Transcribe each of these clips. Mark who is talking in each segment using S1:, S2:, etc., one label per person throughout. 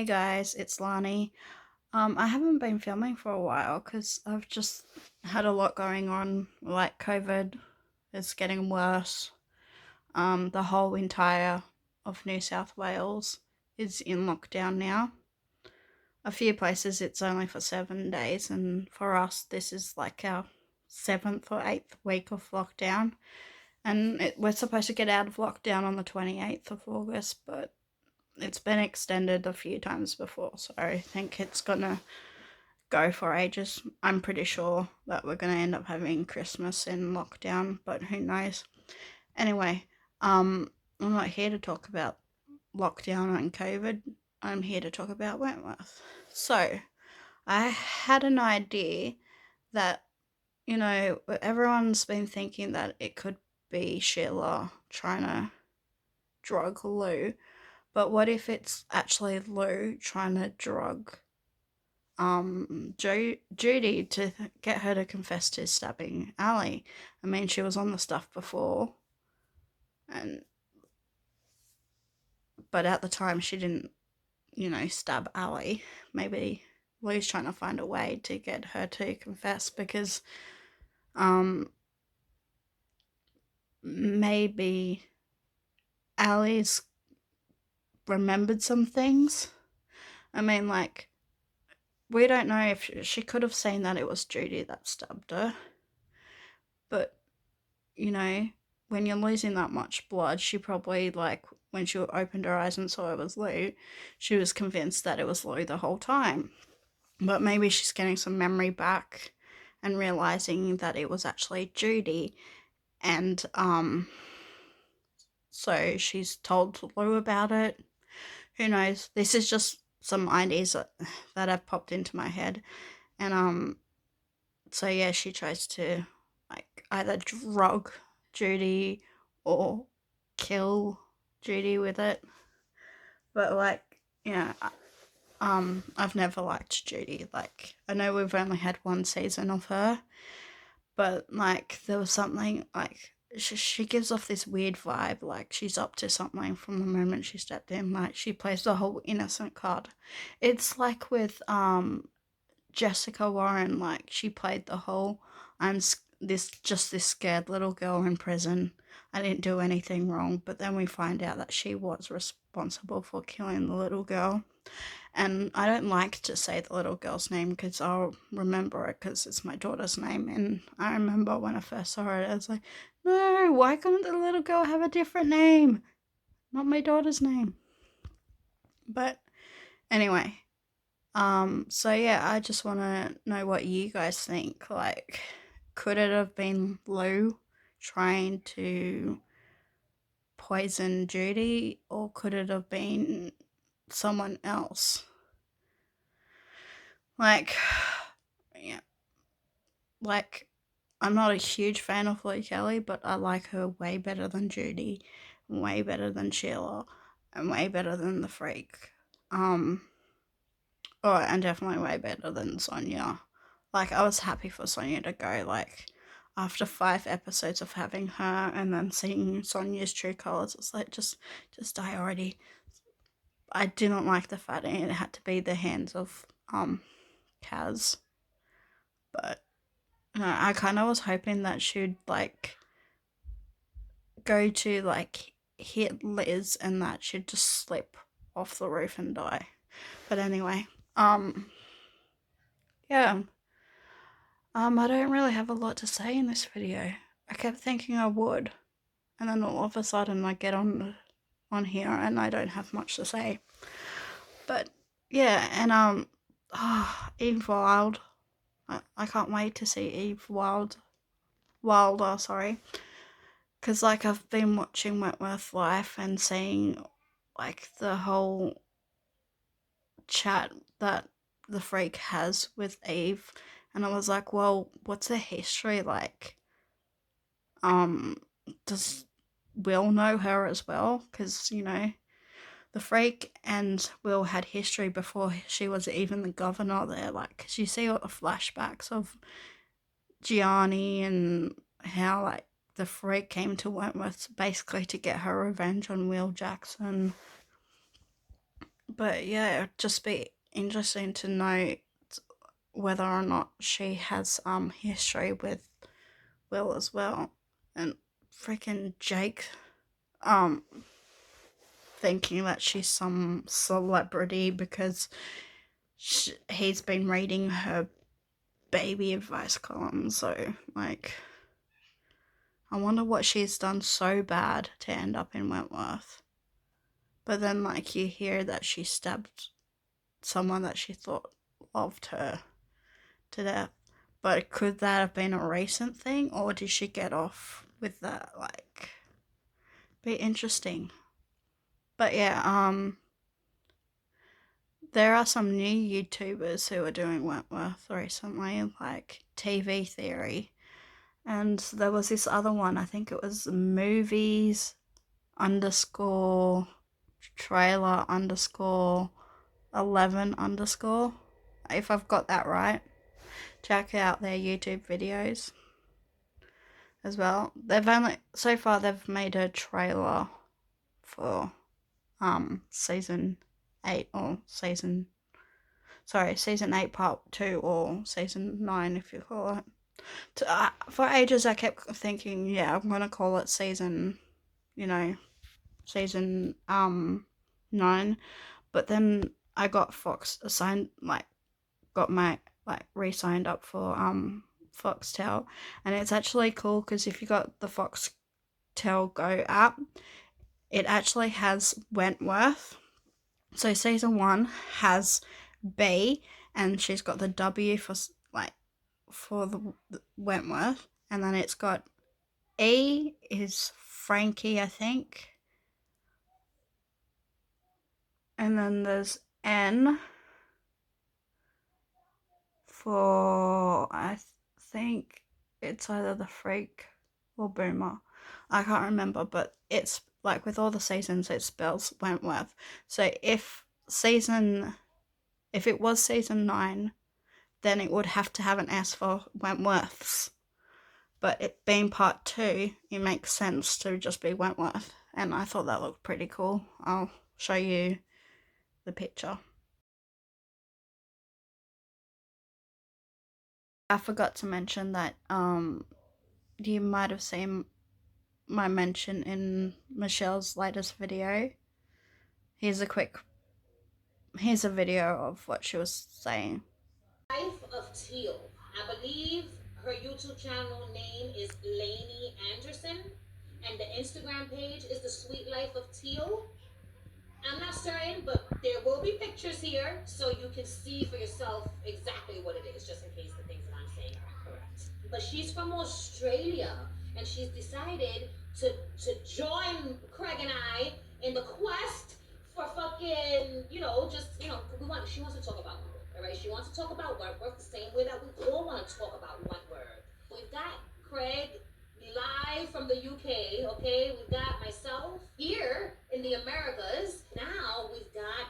S1: Hey guys, it's Lani. I haven't been filming for a while because I've just had a lot going on. Like COVID is getting worse. The whole entire of New South Wales is in lockdown now. A few places it's only for 7 days, and for us this is like our 7th or 8th week of lockdown. And we're supposed to get out of lockdown on the 28th of August, but it's been extended a few times before, so I think it's gonna go for ages. I'm pretty sure that we're gonna end up having Christmas in lockdown, but who knows. Anyway, I'm not here to talk about lockdown and COVID. I'm here to talk about Wentworth. So, I had an idea that, everyone's been thinking that it could be Sheila trying to drug Lou. But what if it's actually Lou trying to drug Judy to get her to confess to stabbing Ali? I mean, she was on the stuff before, and but at the time she didn't, stab Ali. Maybe Lou's trying to find a way to get her to confess because um maybe Ali's remembered some things. I mean, like, we don't know if she could have seen that it was Judy that stabbed her, but when you're losing that much blood, she probably, like, when she opened her eyes and saw it was Lou, she was convinced that it was Lou the whole time. But maybe she's getting some memory back and realizing that it was actually Judy, and so she's told Lou about it. Who knows? This is just some ideas that have popped into my head, and so yeah, she tries to, like, either drug Judy or kill Judy with it. But, like, I've never liked Judy. Like, I know we've only had one season of her, but, like, there was something, like, she gives off this weird vibe, like she's up to something from the moment she stepped in. Like, she plays the whole innocent card. It's like with Jessica Warren, like, she played the whole I'm this scared little girl in prison. I didn't do anything wrong, but then we find out that she was responsible for killing the little girl. And I don't like to say the little girl's name because I'll remember it because it's my daughter's name. And I remember when I first saw it, I was like, no, why couldn't the little girl have a different name? Not my daughter's name. But anyway, so yeah, I just want to know what you guys think. Like, could it have been Lou trying to poison Judy, or could it have been someone else? Like, yeah, like, I'm not a huge fan of Lou Kelly, but I like her way better than Judy, way better than Sheila, and way better than the Freak. Um, Oh, and definitely way better than Sonia. Like, I was happy for Sonia to go, like, after 5 episodes of having her and then seeing Sonia's true colours, it's like, just die already. I didn't like the fact that it had to be the hands of, Kaz. But, I kind of was hoping that she'd, like, go to, like, hit Liz and that she'd just slip off the roof and die. But anyway, yeah. I don't really have a lot to say in this video. I kept thinking I would, and then all of a sudden I get on here and I don't have much to say. But yeah, and Eve Wild. I can't wait to see Eve Wilder, sorry. Cause, like, I've been watching Wentworth Life and seeing, like, the whole chat that the Freak has with Eve, and I was like, well, what's the history like? Does Will know her as well? Because, the Freak and Will had history before she was even the governor there. Like, 'cause you see all the flashbacks of Gianni and how, like, the Freak came to Wentworth basically to get her revenge on Will Jackson. But yeah, it'd just be interesting to know whether or not she has history with Will as well. And freaking Jake um thinking that she's some celebrity because he's been reading her baby advice column. So, like, I wonder what she's done so bad to end up in Wentworth. But then, like, you hear that she stabbed someone that she thought loved her to death. But could that have been a recent thing, or did she get off with that? Like, be interesting. But yeah, there are some new YouTubers who are doing Wentworth recently, like TV Theory. And there was this other one, I think it was movies underscore trailer underscore 11 underscore. If I've got that right, check out their YouTube videos as well. They've only, so far, they've made a trailer for season 8 or season 8 part 2 or season 9 if you call it. For ages I kept thinking, yeah, I'm gonna call it season, season 9, but then I got Fox assigned, like, got my, like, re-signed up for Foxtel, and it's actually cool because if you got the Foxtel Go app, it actually has Wentworth. So season 1 has B, and she's got the W for, like, for the Wentworth, and then it's got E is Frankie, I think, and then there's N for, I think it's either the Freak or Boomer. I can't remember, but it's like with all the seasons, it spells Wentworth. So if it was season 9, then it would have to have an S for Wentworths. But it being part 2, it makes sense to just be Wentworth. And I thought that looked pretty cool. I'll show you the picture. I forgot to mention that you might have seen my mention in Michelle's latest video. Here's a video of what she was saying.
S2: Life of Teal. I believe her YouTube channel name is Lainey Anderson, and the Instagram page is The Sweet Life of Teal. I'm not certain, but there will be pictures here so you can see for yourself exactly what it is, just in case the things that I'm saying are correct. But she's from Australia, and she's decided to join Craig and I in the quest for fucking, she wants to talk about Wentworth, all right? She wants to talk about Wentworth the same way that we all want to talk about Wentworth. We've got Craig live from the UK, okay? We've got myself here in the Americas. Now we've got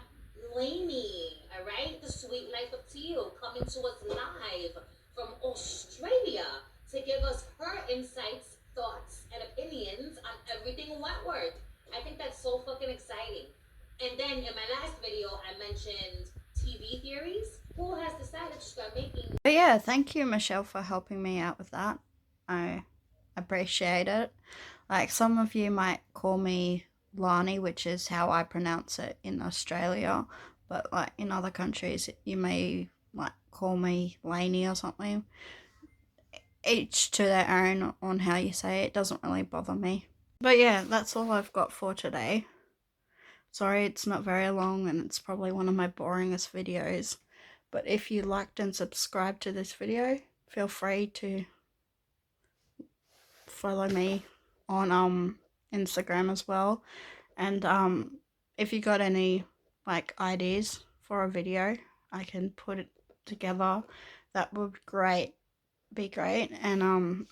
S2: Lainey, all right? The Sweet Life of Teal coming to us live from Australia to give us her insights, thoughts, and opinions on everything Wentworth. I think that's so fucking exciting. And then in my last video, I mentioned TV theories. Who has decided to start making?
S1: But yeah, thank you, Michelle, for helping me out with that. I appreciate it. Like, some of you might call me Lani, which is how I pronounce it in Australia, but like in other countries, you may like call me Lainey or something. Each to their own on how you say it. It doesn't really bother me. But yeah, that's all I've got for today. Sorry it's not very long and it's probably one of my boringest videos. But if you liked and subscribed to this video, feel free to follow me on Instagram as well. And if you got any like ideas for a video, I can put it together. That would be great. And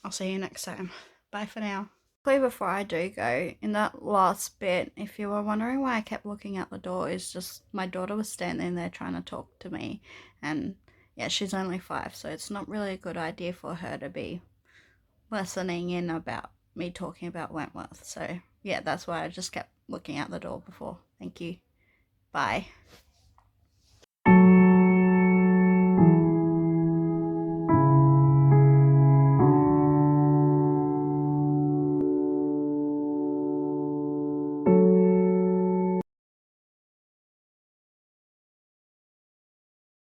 S1: I'll see you next time. Bye for now. Before I do go, in that last bit, if you were wondering why I kept looking out the door, is just my daughter was standing there trying to talk to me, and yeah, she's only 5, so it's not really a good idea for her to be listening in about me talking about Wentworth. So yeah, that's why I just kept looking out the door before. Thank you. Bye.